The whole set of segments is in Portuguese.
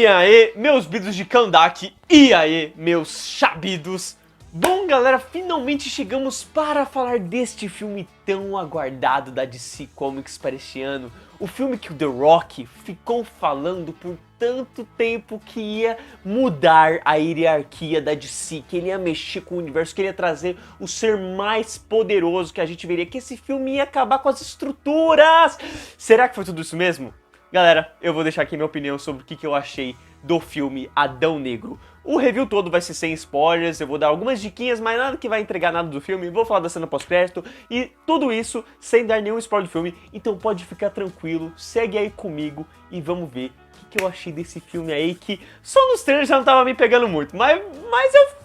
E aí, meus bidos de Kandak, e aí, meus chabidos. Bom, galera, finalmente chegamos para falar deste filme tão aguardado da DC Comics para este ano. O filme que o The Rock ficou falando por tanto tempo que ia mudar a hierarquia da DC, que ele ia mexer com o universo, que ele ia trazer o ser mais poderoso que a gente veria, que esse filme ia acabar com as estruturas. Será que foi tudo isso mesmo? Galera, eu vou deixar aqui minha opinião sobre o que eu achei do filme Adão Negro. O review todo vai ser sem spoilers, eu vou dar algumas diquinhas, mas nada que vai entregar nada do filme, vou falar da cena pós-crédito e tudo isso sem dar nenhum spoiler do filme, então pode ficar tranquilo, segue aí comigo e vamos ver o que eu achei desse filme aí, que só nos trailers já não tava me pegando muito, mas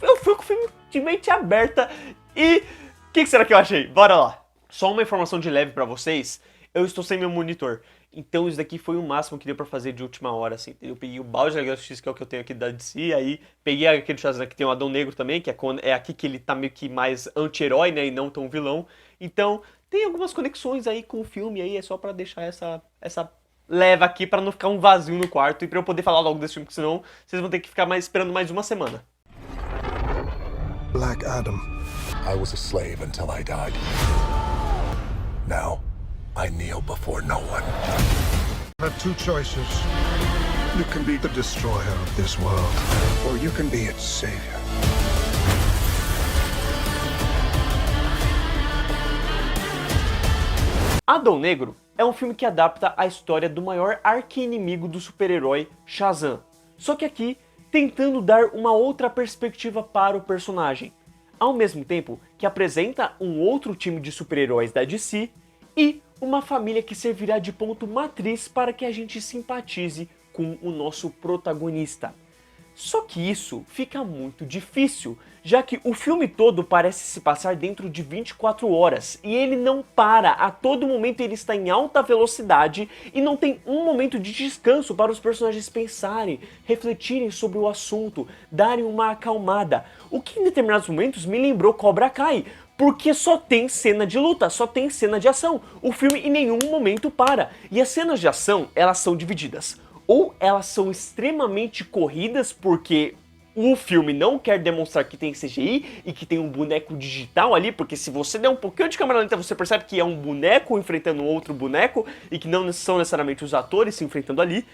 eu fui com o filme de mente aberta e o que será que eu achei? Bora lá! Só uma informação de leve pra vocês, eu estou sem meu monitor. Então isso daqui foi o máximo que deu pra fazer de última hora, assim. Eu peguei o balde da Liga da Justiça, que é o que eu tenho aqui da DC, aí peguei aquele Shazam que tem o Adão Negro também, que é aqui que ele tá meio que mais anti-herói, né, e não tão vilão. Então tem algumas conexões aí com o filme, aí é só pra deixar essa leva aqui pra não ficar um vazio no quarto e pra eu poder falar logo desse filme, porque senão vocês vão ter que ficar esperando mais uma semana. Black Adam. I was a slave until I died. Now, I kneel before no one. You have two choices. You can be the destroyer of this world, or you can be its savior. Adão Negro é um filme que adapta a história do maior arqui-inimigo do super-herói Shazam. Só que aqui, tentando dar uma outra perspectiva para o personagem. Ao mesmo tempo que apresenta um outro time de super-heróis da DC e uma família que servirá de ponto matriz para que a gente simpatize com o nosso protagonista. Só que isso fica muito difícil, já que o filme todo parece se passar dentro de 24 horas e ele não para, a todo momento ele está em alta velocidade e não tem um momento de descanso para os personagens pensarem, refletirem sobre o assunto, darem uma acalmada, o que em determinados momentos me lembrou Cobra Kai, porque só tem cena de luta, só tem cena de ação. O filme em nenhum momento para. E as cenas de ação, elas são divididas. Ou elas são extremamente corridas, porque o filme não quer demonstrar que tem CGI e que tem um boneco digital ali, porque se você der um pouquinho de câmera lenta, você percebe que é um boneco enfrentando outro boneco e que não são necessariamente os atores se enfrentando ali.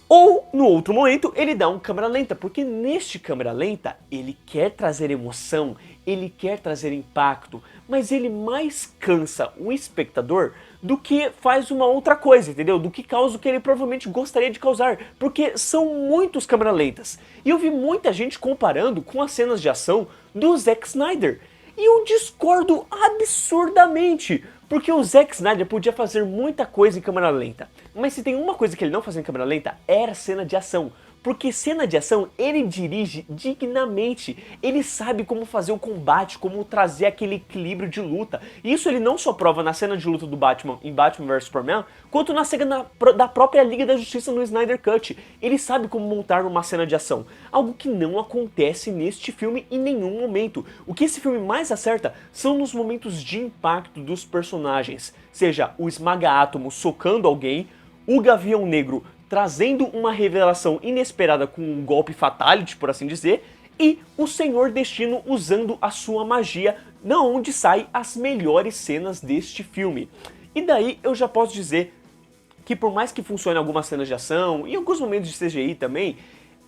Ou, no outro momento, ele dá um câmera lenta, porque neste câmera lenta, ele quer trazer emoção, ele quer trazer impacto, mas ele mais cansa o espectador do que faz uma outra coisa, entendeu? Do que causa o que ele provavelmente gostaria de causar, porque são muitos câmera lentas. E eu vi muita gente comparando com as cenas de ação do Zack Snyder. E eu discordo absurdamente, porque o Zack Snyder podia fazer muita coisa em câmera lenta. Mas se tem uma coisa que ele não fazia em câmera lenta, era cena de ação. Porque cena de ação ele dirige dignamente, ele sabe como fazer o combate, como trazer aquele equilíbrio de luta. E isso ele não só prova na cena de luta do Batman em Batman vs Superman, quanto na cena da própria Liga da Justiça no Snyder Cut. Ele sabe como montar uma cena de ação, algo que não acontece neste filme em nenhum momento. O que esse filme mais acerta são nos momentos de impacto dos personagens, seja o Esmaga-Átomo socando alguém, o Gavião Negro trazendo uma revelação inesperada com um golpe fatality, por assim dizer, e o Senhor Destino usando a sua magia, da onde saem as melhores cenas deste filme. E daí eu já posso dizer que por mais que funcione algumas cenas de ação e alguns momentos de CGI também,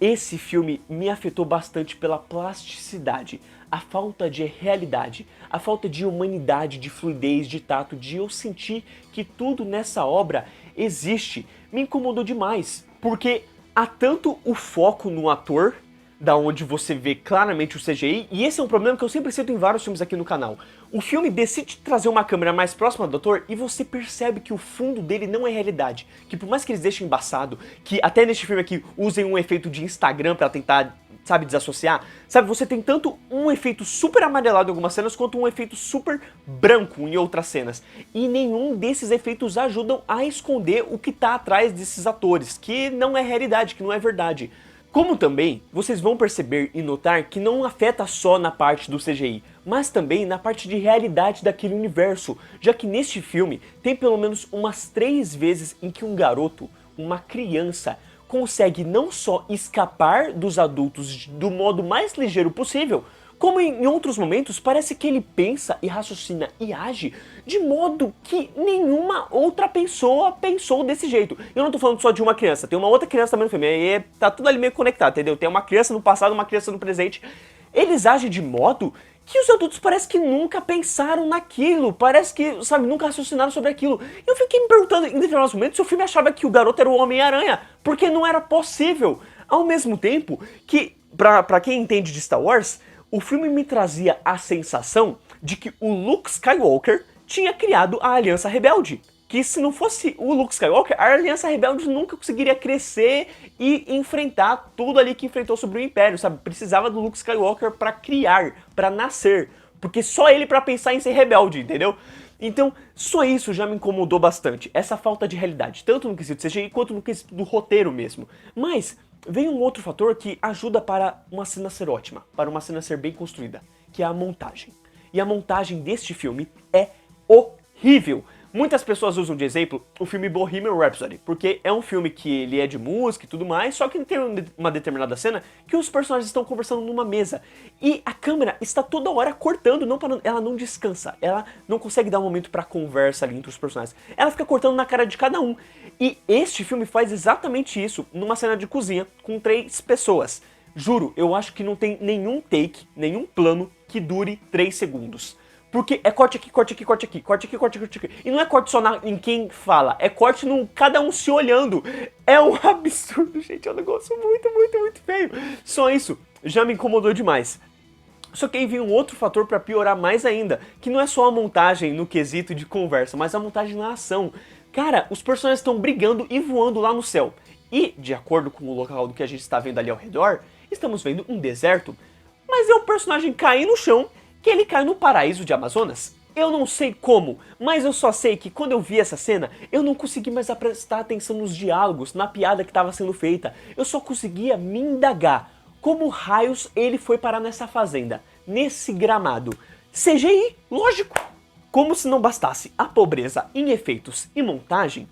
esse filme me afetou bastante pela plasticidade, a falta de realidade, a falta de humanidade, de fluidez, de tato, de eu sentir que tudo nessa obra existe. Me incomodou demais, porque há tanto o foco no ator, da onde você vê claramente o CGI, e esse é um problema que eu sempre cito em vários filmes aqui no canal. O filme decide trazer uma câmera mais próxima do ator e você percebe que o fundo dele não é realidade. Que por mais que eles deixem embaçado, que até neste filme aqui usem um efeito de Instagram pra tentar, sabe, desassociar, sabe, você tem tanto um efeito super amarelado em algumas cenas, quanto um efeito super branco em outras cenas. E nenhum desses efeitos ajudam a esconder o que tá atrás desses atores, que não é realidade, que não é verdade. Como também, vocês vão perceber e notar que não afeta só na parte do CGI, mas também na parte de realidade daquele universo, já que neste filme tem pelo menos umas 3 vezes em que um garoto, uma criança, consegue não só escapar dos adultos do modo mais ligeiro possível, como em outros momentos parece que ele pensa e raciocina e age de modo que nenhuma outra pessoa pensou desse jeito. Eu não tô falando só de uma criança, tem uma outra criança também no filme, e tá tudo ali meio conectado, entendeu? Tem uma criança no passado, uma criança no presente. Eles agem de modo que os adultos parece que nunca pensaram naquilo, parece que, sabe, nunca raciocinaram sobre aquilo. Eu fiquei me perguntando em determinados momentos se o filme achava que o garoto era o Homem-Aranha, porque não era possível. Ao mesmo tempo que, pra quem entende de Star Wars, o filme me trazia a sensação de que o Luke Skywalker tinha criado a Aliança Rebelde. Que se não fosse o Luke Skywalker, a Aliança Rebelde nunca conseguiria crescer e enfrentar tudo ali que enfrentou sobre o Império, sabe? Precisava do Luke Skywalker pra criar, pra nascer, porque só ele pra pensar em ser rebelde, entendeu? Então, só isso já me incomodou bastante, essa falta de realidade, tanto no quesito CGI quanto no quesito do roteiro mesmo. Mas vem um outro fator que ajuda para uma cena ser ótima, para uma cena ser bem construída, que é a montagem. E a montagem deste filme é horrível. Muitas pessoas usam de exemplo o filme Bohemian Rhapsody, porque é um filme que ele é de música e tudo mais, só que tem uma determinada cena que os personagens estão conversando numa mesa e a câmera está toda hora cortando, ela não descansa, ela não consegue dar um momento pra conversa ali entre os personagens, ela fica cortando na cara de cada um. E este filme faz exatamente isso numa cena de cozinha com 3 pessoas. Juro, eu acho que não tem nenhum take, nenhum plano que dure 3 segundos. Porque é corte aqui, corte aqui, corte aqui, corte aqui, corte aqui, corte aqui. E não é corte só em quem fala, é corte no cada um se olhando. É um absurdo, gente, é um negócio muito, muito, muito feio. Só isso já me incomodou demais. Só que aí vem um outro fator pra piorar mais ainda, que não é só a montagem no quesito de conversa, mas a montagem na ação. Cara, os personagens estão brigando e voando lá no céu. E, de acordo com o local do que a gente está vendo ali ao redor, estamos vendo um deserto. Mas é o personagem cair no chão, que ele cai no paraíso de Amazonas. Eu não sei como, mas eu só sei que quando eu vi essa cena, eu não consegui mais prestar atenção nos diálogos, na piada que estava sendo feita. Eu só conseguia me indagar como raios ele foi parar nessa fazenda, nesse gramado. CGI, lógico! Como se não bastasse a pobreza em efeitos e montagem,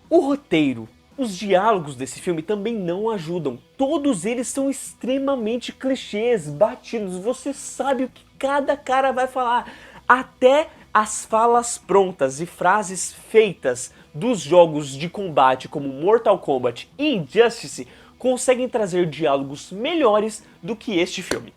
o roteiro, os diálogos desse filme também não ajudam. Todos eles são extremamente clichês, batidos. Você sabe o que cada cara vai falar. Até as falas prontas e frases feitas dos jogos de combate como Mortal Kombat e Injustice conseguem trazer diálogos melhores do que este filme.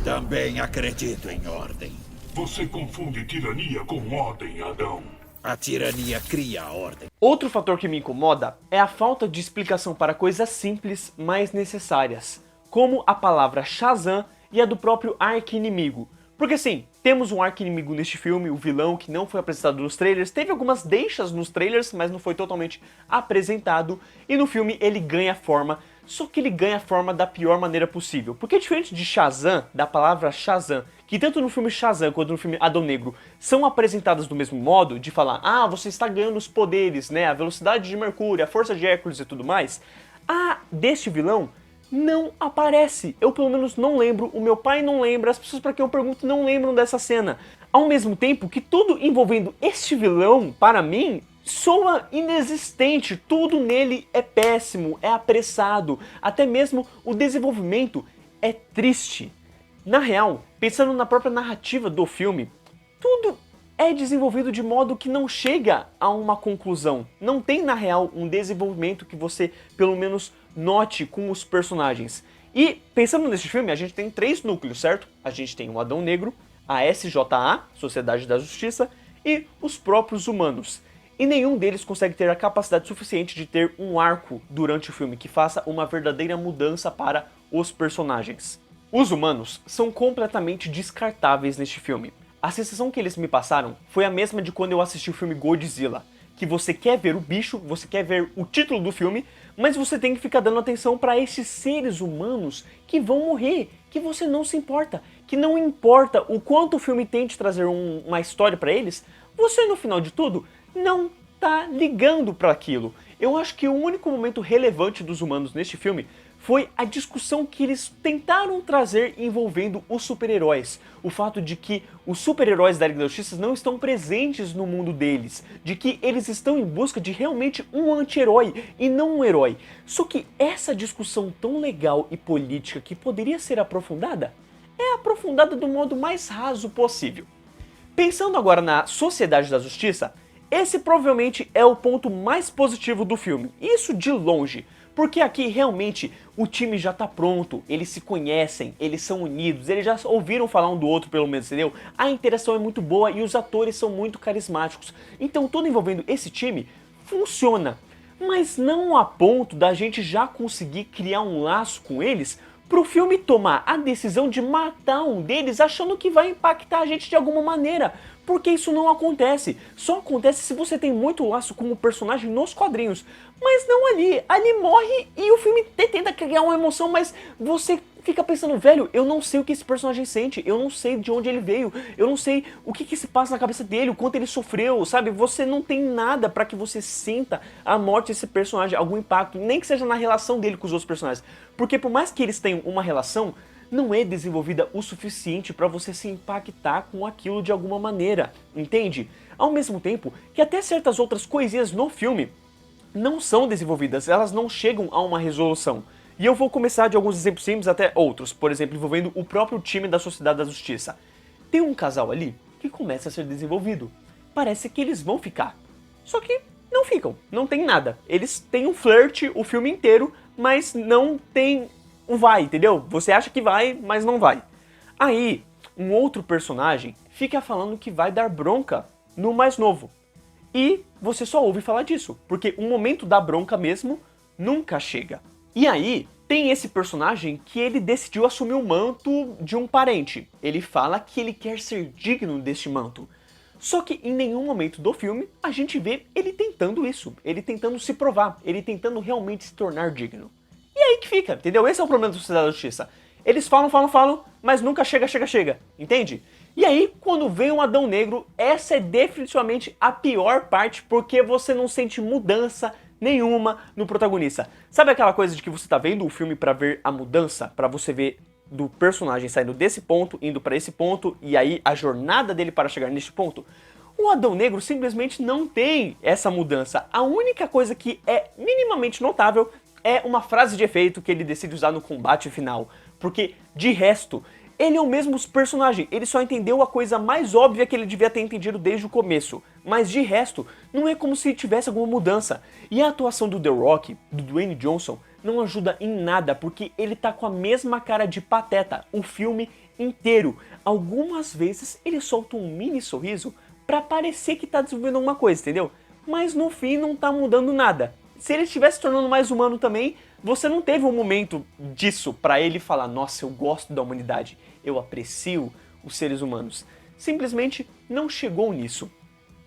Também acredito em ordem. Você confunde tirania com ordem, Adão. A tirania cria a ordem. Outro fator que me incomoda é a falta de explicação para coisas simples, mas necessárias, como a palavra Shazam e a do próprio arqui-inimigo. Porque sim, temos um arqui-inimigo neste filme, o vilão que não foi apresentado nos trailers, teve algumas deixas nos trailers, mas não foi totalmente apresentado, e no filme ele ganha forma, só que ele ganha forma da pior maneira possível. Porque diferente de Shazam, da palavra Shazam, que tanto no filme Shazam quanto no filme Adão Negro são apresentadas do mesmo modo, de falar, ah, você está ganhando os poderes, né, a velocidade de Mercúrio, a força de Hércules e tudo mais, a deste vilão não aparece. Eu pelo menos não lembro, o meu pai não lembra, as pessoas para quem eu pergunto não lembram dessa cena. Ao mesmo tempo que tudo envolvendo este vilão, para mim, soa inexistente, tudo nele é péssimo, é apressado, até mesmo o desenvolvimento é triste. Na real, pensando na própria narrativa do filme, tudo é desenvolvido de modo que não chega a uma conclusão. Não tem, na real, um desenvolvimento que você, pelo menos, note com os personagens. E, pensando nesse filme, a gente tem 3 núcleos, certo? A gente tem o Adão Negro, a SJA, Sociedade da Justiça, e os próprios humanos. E nenhum deles consegue ter a capacidade suficiente de ter um arco durante o filme que faça uma verdadeira mudança para os personagens. Os humanos são completamente descartáveis neste filme. A sensação que eles me passaram foi a mesma de quando eu assisti o filme Godzilla, que você quer ver o bicho, você quer ver o título do filme, mas você tem que ficar dando atenção para esses seres humanos que vão morrer, que você não se importa, que não importa o quanto o filme tente trazer uma história para eles, você no final de tudo não tá ligando para aquilo. Eu acho que o único momento relevante dos humanos neste filme foi a discussão que eles tentaram trazer envolvendo os super-heróis. O fato de que os super-heróis da Liga da Justiça não estão presentes no mundo deles, de que eles estão em busca de realmente um anti-herói e não um herói. Só que essa discussão tão legal e política que poderia ser aprofundada, é aprofundada do modo mais raso possível. Pensando agora na Sociedade da Justiça, esse provavelmente é o ponto mais positivo do filme, isso de longe. Porque aqui realmente o time já tá pronto, eles se conhecem, eles são unidos, eles já ouviram falar um do outro pelo menos, entendeu? A interação é muito boa e os atores são muito carismáticos. Então tudo envolvendo esse time funciona. Mas não a ponto da gente já conseguir criar um laço com eles pro filme tomar a decisão de matar um deles achando que vai impactar a gente de alguma maneira. Porque isso não acontece. Só acontece se você tem muito laço com o personagem nos quadrinhos. Mas não ali. Ali morre e o filme tenta criar uma emoção, mas você fica pensando, velho, eu não sei o que esse personagem sente, eu não sei de onde ele veio, eu não sei o que se passa na cabeça dele, o quanto ele sofreu, sabe? Você não tem nada pra que você sinta a morte desse personagem, algum impacto, nem que seja na relação dele com os outros personagens. Porque por mais que eles tenham uma relação, não é desenvolvida o suficiente para você se impactar com aquilo de alguma maneira, entende? Ao mesmo tempo que até certas outras coisinhas no filme não são desenvolvidas, elas não chegam a uma resolução. E eu vou começar de alguns exemplos simples até outros, por exemplo, envolvendo o próprio time da Sociedade da Justiça. Tem um casal ali que começa a ser desenvolvido. Parece que eles vão ficar. Só que não ficam, não tem nada. Eles têm um flerte o filme inteiro, mas não tem um vai, entendeu? Você acha que vai, mas não vai. Aí, um outro personagem fica falando que vai dar bronca no mais novo. E você só ouve falar disso, porque o momento da bronca mesmo nunca chega. E aí, tem esse personagem que ele decidiu assumir o manto de um parente. Ele fala que ele quer ser digno deste manto. Só que em nenhum momento do filme a gente vê ele tentando isso, ele tentando se provar, ele tentando realmente se tornar digno. E aí que fica, entendeu? Esse é o problema da Sociedade da Justiça. Eles falam, mas nunca chega, entende? E aí, quando vem um Adão Negro, essa é definitivamente a pior parte, porque você não sente mudança nenhuma no protagonista. Sabe aquela coisa de que você tá vendo o filme pra ver a mudança? Pra você ver do personagem saindo desse ponto, indo pra esse ponto, e aí a jornada dele para chegar neste ponto? O Adão Negro simplesmente não tem essa mudança. A única coisa que é minimamente notável é uma frase de efeito que ele decide usar no combate final. Porque, de resto, ele é o mesmo personagem, ele só entendeu a coisa mais óbvia que ele devia ter entendido desde o começo. Mas de resto, não é como se tivesse alguma mudança. E a atuação do The Rock, do Dwayne Johnson, não ajuda em nada, porque ele tá com a mesma cara de pateta o filme inteiro. Algumas vezes ele solta um mini sorriso pra parecer que tá desenvolvendo alguma coisa, entendeu? Mas no fim não tá mudando nada. Se ele estivesse se tornando mais humano também, você não teve um momento disso pra ele falar, nossa, eu gosto da humanidade, eu aprecio os seres humanos. Simplesmente não chegou nisso.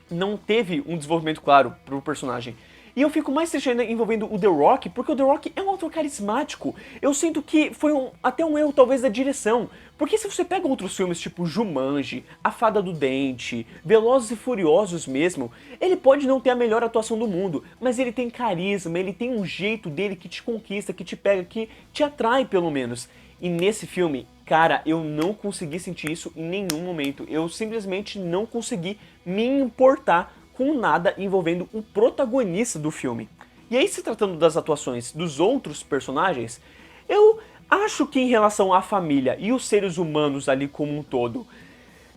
Não teve um desenvolvimento claro pro personagem. E eu fico mais triste ainda envolvendo o The Rock, porque o The Rock é um ator carismático. Eu sinto que foi até um erro talvez da direção. Porque se você pega outros filmes tipo Jumanji, A Fada do Dente, Velozes e Furiosos mesmo, ele pode não ter a melhor atuação do mundo, mas ele tem carisma, ele tem um jeito dele que te conquista, que te pega, que te atrai pelo menos. E nesse filme, cara, eu não consegui sentir isso em nenhum momento. Eu simplesmente não consegui me importar com nada envolvendo o protagonista do filme. E aí, se tratando das atuações dos outros personagens, eu acho que em relação à família e os seres humanos ali como um todo,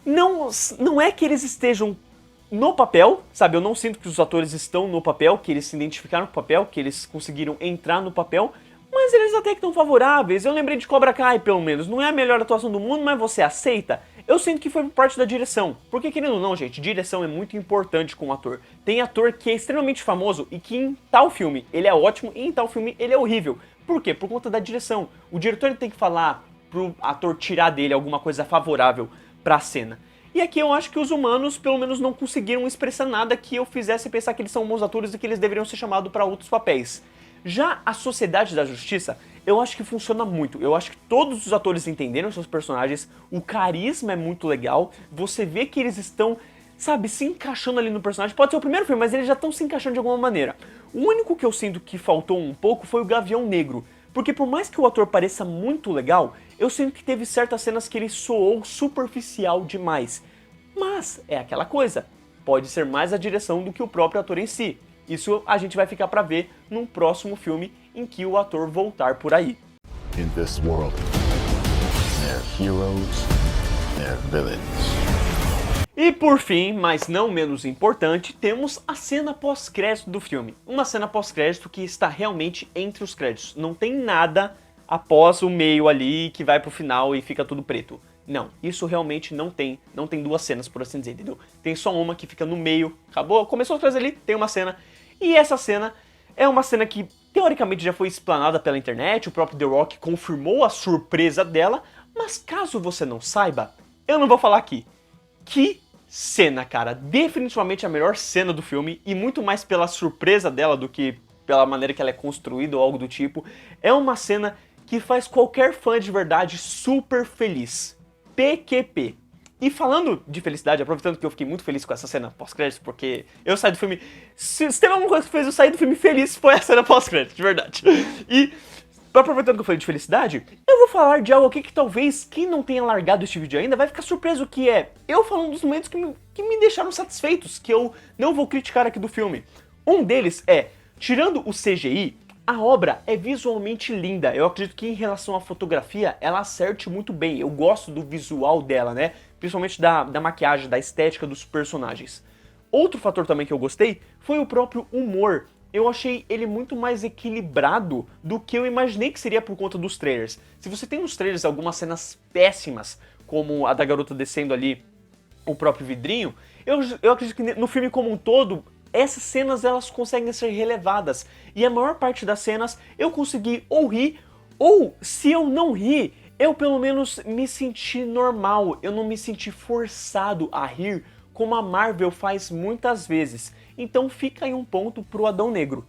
não é que eles estejam no papel, sabe? Eu não sinto que os atores estão no papel, que eles se identificaram com o papel, que eles conseguiram entrar no papel, mas eles até que estão favoráveis. Eu lembrei de Cobra Kai, pelo menos. Não é a melhor atuação do mundo, mas você aceita? Eu sinto que foi por parte da direção. Porque, querendo ou não, gente, direção é muito importante com o ator. Tem ator que é extremamente famoso e que em tal filme ele é ótimo e em tal filme ele é horrível. Por quê? Por conta da direção. O diretor ele tem que falar pro ator tirar dele alguma coisa favorável pra cena. E aqui eu acho que os humanos, pelo menos, não conseguiram expressar nada que eu fizesse pensar que eles são bons atores e que eles deveriam ser chamados para outros papéis. Já a Sociedade da Justiça, eu acho que funciona muito. Eu acho que todos os atores entenderam seus personagens, o carisma é muito legal, você vê que eles estão sabe, se encaixando ali no personagem. Pode ser o primeiro filme, mas eles já estão se encaixando de alguma maneira. O único que eu sinto que faltou um pouco foi o Gavião Negro. Porque por mais que o ator pareça muito legal, eu sinto que teve certas cenas que ele soou superficial demais. Mas é aquela coisa, pode ser mais a direção do que o próprio ator em si. Isso a gente vai ficar pra ver num próximo filme em que o ator voltar por aí. In this world, there are heroes, there are villains. E por fim, mas não menos importante, temos a cena pós-crédito do filme. Uma cena pós-crédito que está realmente entre os créditos. Não tem nada após o meio ali que vai pro final e fica tudo preto. Não, isso realmente não tem duas cenas, por assim dizer, entendeu? Tem só uma que fica no meio, acabou, começou os créditos ali, tem uma cena. E essa cena é uma cena que teoricamente já foi explanada pela internet, o próprio The Rock confirmou a surpresa dela, mas caso você não saiba, eu não vou falar aqui. Que cena, cara, definitivamente a melhor cena do filme, e muito mais pela surpresa dela do que pela maneira que ela é construída ou algo do tipo. É uma cena que faz qualquer fã de verdade super feliz. PQP. E falando de felicidade, aproveitando que eu fiquei muito feliz com essa cena pós-crédito, porque eu saí do filme... Se teve alguma coisa que fez eu sair do filme feliz, foi a cena pós-crédito, de verdade. E aproveitando que eu falei de felicidade, eu vou falar de algo aqui que talvez quem não tenha largado este vídeo ainda vai ficar surpreso, que é eu falando dos momentos que me deixaram satisfeitos, que eu não vou criticar aqui do filme. Um deles é, tirando o CGI, a obra é visualmente linda. Eu acredito que em relação à fotografia, ela acerte muito bem. Eu gosto do visual dela, né? Principalmente da maquiagem, da estética dos personagens. Outro fator também que eu gostei foi o próprio humor. Eu achei ele muito mais equilibrado do que eu imaginei que seria por conta dos trailers. Se você tem nos trailers algumas cenas péssimas, como a da garota descendo ali o próprio vidrinho, eu acredito que no filme como um todo, essas cenas elas conseguem ser relevadas. E a maior parte das cenas eu consegui ou rir, ou se eu não rir, eu pelo menos me senti normal. Eu não me senti forçado a rir, como a Marvel faz muitas vezes. Então fica aí um ponto pro Adão Negro.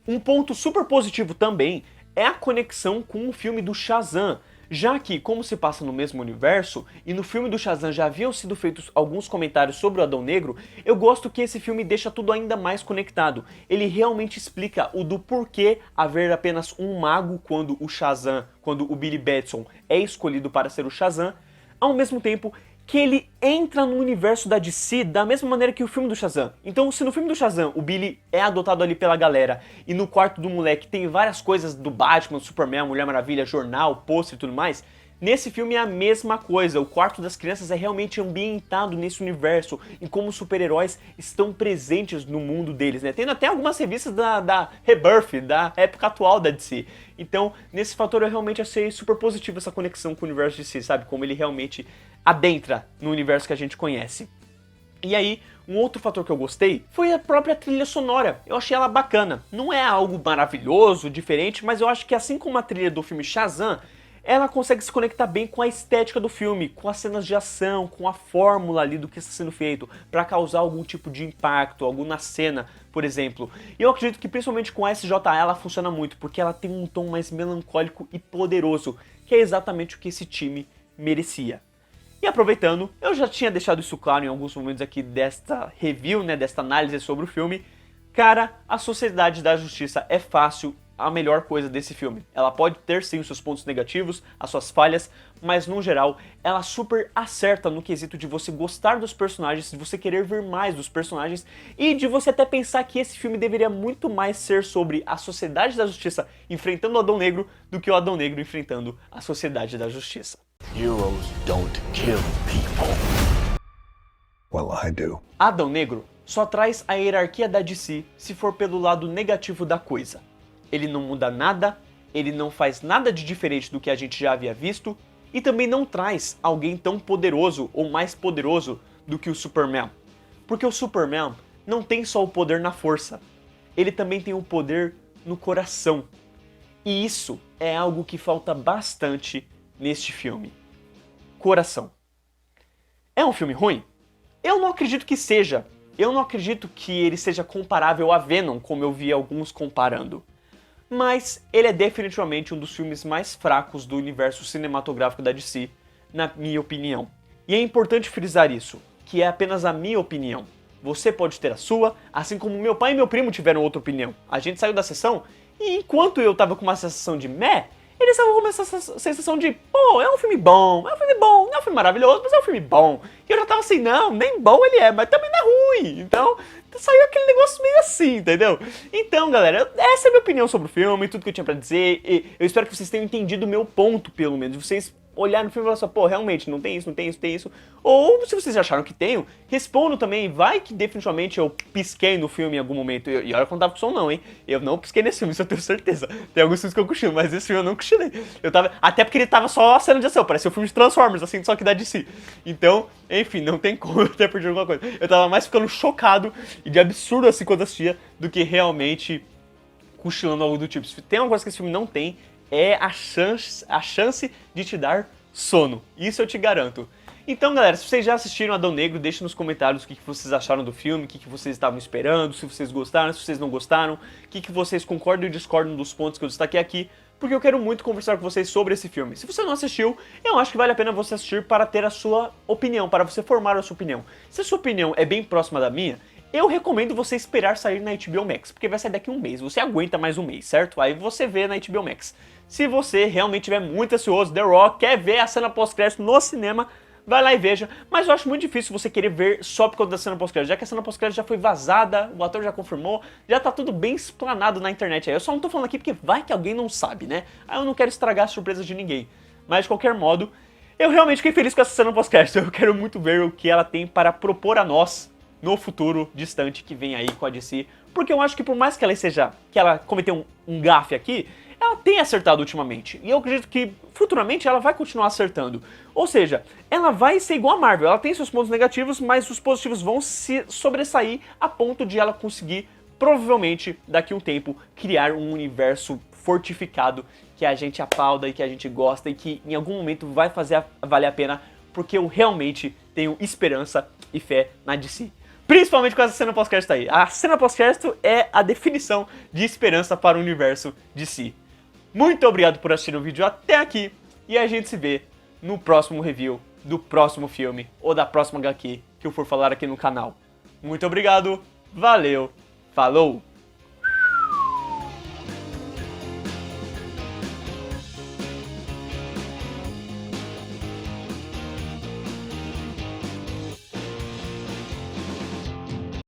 Um ponto super positivo também é a conexão com o filme do Shazam, já que, como se passa no mesmo universo, e no filme do Shazam já haviam sido feitos alguns comentários sobre o Adão Negro, eu gosto que esse filme deixa tudo ainda mais conectado. Ele realmente explica o do porquê haver apenas um mago quando o Billy Batson é escolhido para ser o Shazam, ao mesmo tempo que ele entra no universo da DC da mesma maneira que o filme do Shazam. Então, se no filme do Shazam o Billy é adotado ali pela galera e no quarto do moleque tem várias coisas do Batman, do Superman, Mulher Maravilha, jornal, pôster e tudo mais, nesse filme é a mesma coisa. O quarto das crianças é realmente ambientado nesse universo e como os super-heróis estão presentes no mundo deles, né? Tendo até algumas revistas da Rebirth, da época atual da DC. Então, nesse fator eu realmente achei super positivo essa conexão com o universo de DC, sabe? Como ele realmente adentra no universo que a gente conhece. E aí, um outro fator que eu gostei foi a própria trilha sonora. Eu achei ela bacana. Não é algo maravilhoso, diferente, mas eu acho que assim como a trilha do filme Shazam, ela consegue se conectar bem com a estética do filme, com as cenas de ação, com a fórmula ali do que está sendo feito, para causar algum tipo de impacto, algo na cena, por exemplo. E eu acredito que principalmente com a SJA ela funciona muito, porque ela tem um tom mais melancólico e poderoso, que é exatamente o que esse time merecia. E aproveitando, eu já tinha deixado isso claro em alguns momentos aqui desta review, né, desta análise sobre o filme. Cara, a Sociedade da Justiça é fácil a melhor coisa desse filme. Ela pode ter sim os seus pontos negativos, as suas falhas, mas no geral ela super acerta no quesito de você gostar dos personagens, de você querer ver mais dos personagens e de você até pensar que esse filme deveria muito mais ser sobre a Sociedade da Justiça enfrentando o Adão Negro do que o Adão Negro enfrentando a Sociedade da Justiça. Heroes don't kill people. Well, I do. Adão Negro só traz a hierarquia da DC se for pelo lado negativo da coisa. Ele não muda nada, ele não faz nada de diferente do que a gente já havia visto e também não traz alguém tão poderoso ou mais poderoso do que o Superman. Porque o Superman não tem só o poder na força, ele também tem o poder no coração. E isso é algo que falta bastante neste filme. Coração. É um filme ruim? Eu não acredito que seja. Eu não acredito que ele seja comparável a Venom, como eu vi alguns comparando. mas ele é definitivamente um dos filmes mais fracos do universo cinematográfico da DC, na minha opinião. E é importante frisar isso, que é apenas a minha opinião. Você pode ter a sua, assim como meu pai e meu primo tiveram outra opinião. A gente saiu da sessão e enquanto eu tava com uma sensação de meh, eles estavam com essa sensação de, pô, é um filme bom, não é um filme maravilhoso, mas é um filme bom. E eu já tava assim, não, nem bom ele é, mas também não é ruim. Então, saiu aquele negócio meio assim, entendeu? Então, galera, essa é a minha opinião sobre o filme, tudo que eu tinha pra dizer. E eu espero que vocês tenham entendido o meu ponto, pelo menos. Vocês olhar no filme e falar assim, pô, realmente, não tem isso, não tem isso, tem isso. Ou, se vocês acharam que tenho, respondam também. Vai que definitivamente eu pisquei no filme em algum momento. E olha que eu não tava com som não, hein? Eu não pisquei nesse filme, isso eu tenho certeza. Tem alguns filmes que eu cochilo, mas esse filme eu não cochilei. Eu tava, até porque ele tava só a cena de ação, parecia o filme de Transformers, assim, só que da DC. Então, enfim, não tem como eu ter perdido alguma coisa. Eu tava mais ficando chocado e de absurdo assim quando assistia, do que realmente cochilando algo do tipo. Se tem uma coisa que esse filme não tem, é a chance de te dar sono. Isso eu te garanto. Então, galera, se vocês já assistiram Adão Negro, deixem nos comentários o que vocês acharam do filme, o que vocês estavam esperando, se vocês gostaram, se vocês não gostaram, o que vocês concordam e discordam dos pontos que eu destaquei aqui, porque eu quero muito conversar com vocês sobre esse filme. Se você não assistiu, eu acho que vale a pena você assistir para ter a sua opinião, para você formar a sua opinião. Se a sua opinião é bem próxima da minha, eu recomendo você esperar sair na HBO Max, porque vai sair daqui um mês, você aguenta mais um mês, certo? Aí você vê na HBO Max. Se você realmente estiver muito ansioso, The Rock, quer ver a cena pós-crédito no cinema, vai lá e veja. Mas eu acho muito difícil você querer ver só por causa da cena pós-crédito, já que a cena pós-crédito já foi vazada, o ator já confirmou, já tá tudo bem explanado na internet. Aí eu só não tô falando aqui porque vai que alguém não sabe, né? Aí eu não quero estragar as surpresas de ninguém. Mas de qualquer modo, eu realmente fiquei feliz com essa cena pós-crédito. Eu quero muito ver o que ela tem para propor a nós no futuro distante que vem aí com a DC, porque eu acho que por mais que ela cometeu um gafe aqui, ela tem acertado ultimamente, e eu acredito que futuramente ela vai continuar acertando. Ou seja, ela vai ser igual a Marvel, ela tem seus pontos negativos, mas os positivos vão se sobressair a ponto de ela conseguir, provavelmente, daqui a um tempo, criar um universo fortificado que a gente aplauda e que a gente gosta e que em algum momento vai fazer valer a pena, porque eu realmente tenho esperança e fé na DC. Principalmente com essa cena pós-crédito aí. A cena pós-crédito é a definição de esperança para o universo DC. Muito obrigado por assistir o vídeo até aqui e a gente se vê no próximo review do próximo filme ou da próxima HQ que eu for falar aqui no canal. Muito obrigado, valeu, falou!